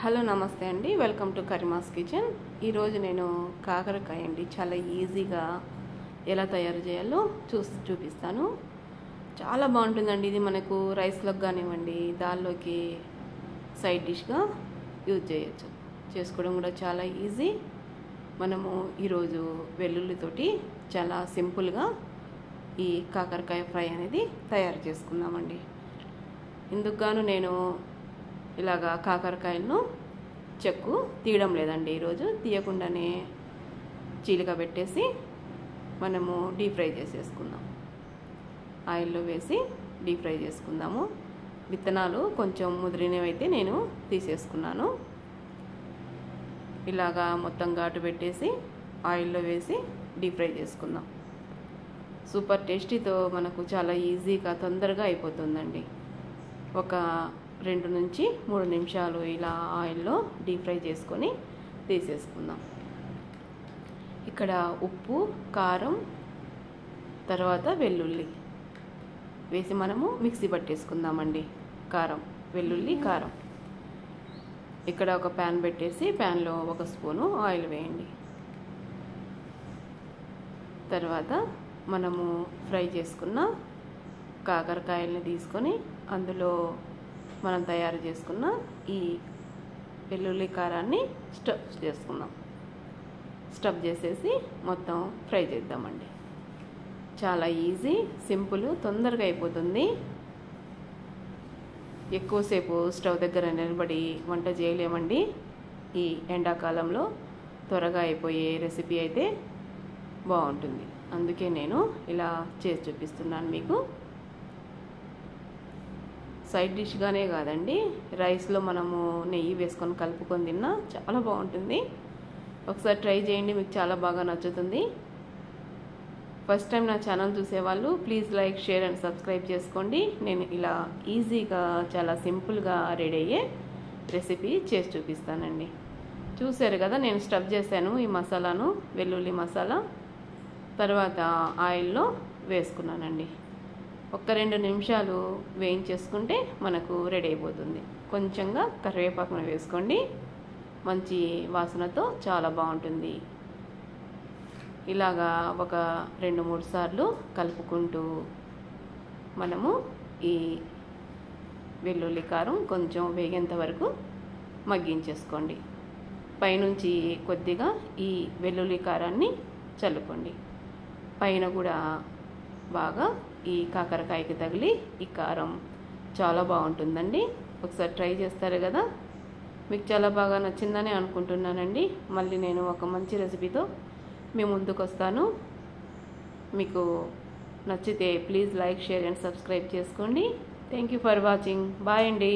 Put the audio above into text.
Hello నమస్తే అండి, welcome to కరిమాస్ kitchen. ఈరోజు నేను కాకరకాయ అండి చాలా ఈజీగా ఎలా తయారు చేయాలో చూపిస్తాను. చాలా బాగుంటుందండి. ఇది మనకు రైస్లోకి కానివ్వండి, దాల్లోకి సైడ్ డిష్గా యూజ్ చేయొచ్చు. చేసుకోవడం కూడా చాలా ఈజీ. మనము ఈరోజు వెల్లుల్లితోటి చాలా సింపుల్గా ఈ కాకరకాయ ఫ్రై అనేది తయారు చేసుకుందామండి. ఇందుకు గాను నేను ఇలాగా కాకరకాయలను చెక్కు తీయడం లేదండి. ఈరోజు తీయకుండానే చీలిక పెట్టేసి మనము డీప్ ఫ్రై చేసేసుకుందాం. ఆయిల్లో వేసి డీప్ ఫ్రై చేసుకుందాము. విత్తనాలు కొంచెం ముదిరినవైతే నేను తీసేసుకున్నాను. ఇలాగా మొత్తం ఘాటు పెట్టేసి ఆయిల్లో వేసి డీప్ ఫ్రై చేసుకుందాం. సూపర్ టేస్టీతో మనకు చాలా ఈజీగా తొందరగా అయిపోతుందండి. ఒక 2 నుంచి 3 నిమిషాలు ఇలా ఆయిల్లో డీప్ ఫ్రై చేసుకొని తీసేసుకుందాం. ఇక్కడ ఉప్పు, కారం, తర్వాత వెల్లుల్లి వేసి మనము మిక్సీ పట్టేసుకుందామండి. కారం, వెల్లుల్లి, కారం. ఇక్కడ ఒక ప్యాన్ పెట్టేసి ప్యాన్లో 1 స్పూను ఆయిల్ వేయండి. తర్వాత మనము ఫ్రై చేసుకున్న కాకరకాయల్ని తీసుకొని అందులో మనం తయారు చేసుకున్న ఈ వెల్లుల్లి కారాన్ని స్టఫ్ చేసేసి మొత్తం ఫ్రై చేద్దామండి. చాలా ఈజీ, సింపుల్, తొందరగా అయిపోతుంది. ఎక్కువసేపు స్టవ్ దగ్గర నిలబడి వంట చేయలేమండి. ఈ ఎండాకాలంలో త్వరగా అయిపోయే రెసిపీ అయితే బాగుంటుంది. అందుకే నేను ఇలా చేసి చూపిస్తున్నాను మీకు. సైడ్ డిష్గానే కాదండి, రైస్లో మనము నెయ్యి వేసుకొని కలుపుకొని తిన్నా చాలా బాగుంటుంది. ఒకసారి ట్రై చేయండి, మీకు చాలా బాగా నచ్చుతుంది. ఫస్ట్ టైం నా ఛానల్ చూసేవాళ్ళు please like, share and subscribe చేసుకోండి. నేను ఇలా ఈజీగా చాలా సింపుల్గా రెడీ అయ్యే రెసిపీ చేసి చూపిస్తానండి. చూసారు కదా, నేను స్టఫ్ చేశాను ఈ మసాలాను, వెల్లుల్లి మసాలా. తర్వాత ఆయిల్లో వేసుకున్నానండి. 1-2 నిమిషాలు వేయించేసుకుంటే మనకు రెడీ అయిపోతుంది. కొంచెంగా కరివేపాకును వేసుకోండి, మంచి వాసనతో చాలా బాగుంటుంది. ఇలాగా ఒక 2-3 సార్లు కలుపుకుంటూ మనము ఈ వెల్లుల్లి కారం కొంచెం వేగేంత వరకు మగ్గించేసుకోండి. పైనుంచి కొద్దిగా ఈ వెల్లుల్లి కారాన్ని చల్లుకోండి. పైన కూడా బాగా ఈ కాకరకాయకి తగిలి ఈ కారం చాలా బాగుంటుందండి. ఒకసారి ట్రై చేస్తారు కదా, మీకు చాలా బాగా నచ్చిందని అనుకుంటున్నానండి. మళ్ళీ నేను ఒక మంచి రెసిపీతో మీ ముందుకు వస్తాను. మీకు నచ్చితే please like, share and subscribe చేసుకోండి. Thank you for watching. Bye అండి.